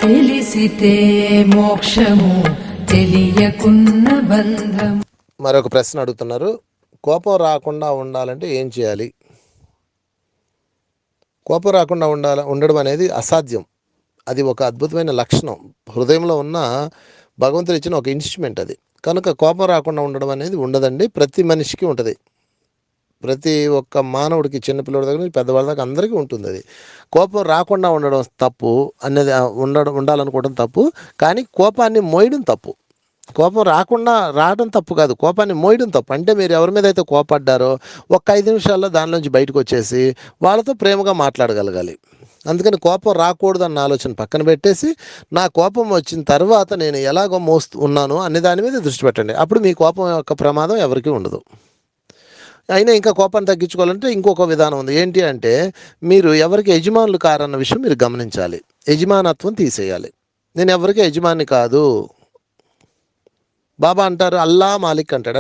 తెలిసితే మోక్షము తెలియకున్న బంధం. మరొక ప్రశ్న అడుగుతున్నారు, కోపం రాకుండా ఉండాలంటే ఏం చేయాలి? కోపం రాకుండా ఉండడం అనేది అసాధ్యం. అది ఒక అద్భుతమైన లక్షణం, హృదయంలో ఉన్న భగవంతుడు ఇచ్చిన ఒక ఇన్స్ట్రుమెంట్ అది. కనుక కోపం రాకుండా ఉండడం అనేది ఉండదండి, ప్రతి మనిషికి ఉంటుంది. ప్రతి ఒక్క మానవుడికి, చిన్నపిల్లడి దగ్గర నుంచి పెద్దవాళ్ళ దాకా అందరికీ ఉంటుంది. అది కోపం రాకుండా ఉండడం తప్పు అనేది ఉండాలనుకోవడం తప్పు, కానీ కోపాన్ని మోయడం తప్పు. కోపం రావడం తప్పు కాదు, కోపాన్ని మోయడం తప్పు. అంటే మీరు ఎవరి మీద అయితే కోపడ్డారో ఒక 5 నిమిషాల్లో దానిలోంచి బయటకు వచ్చేసి వాళ్ళతో ప్రేమగా మాట్లాడగలగాలి. అందుకని కోపం రాకూడదన్న ఆలోచన పక్కన పెట్టేసి, నా కోపం వచ్చిన తర్వాత నేను ఎలాగో ఉన్నాను అనే దాని మీద దృష్టి పెట్టండి. అప్పుడు మీ కోపం యొక్క ప్రమాదం ఎవరికీ ఉండదు. అయినా ఇంకా కోపాన్ని తగ్గించుకోవాలంటే ఇంకొక విధానం ఉంది. ఏంటి అంటే, మీరు ఎవరికి యజమానులు కారన్న విషయం మీరు గమనించాలి. యజమానత్వం తీసేయాలి. నేను ఎవరికి యజమాని కాదు. బాబా అంటారు, అల్లా మాలిక్ అంటాడు.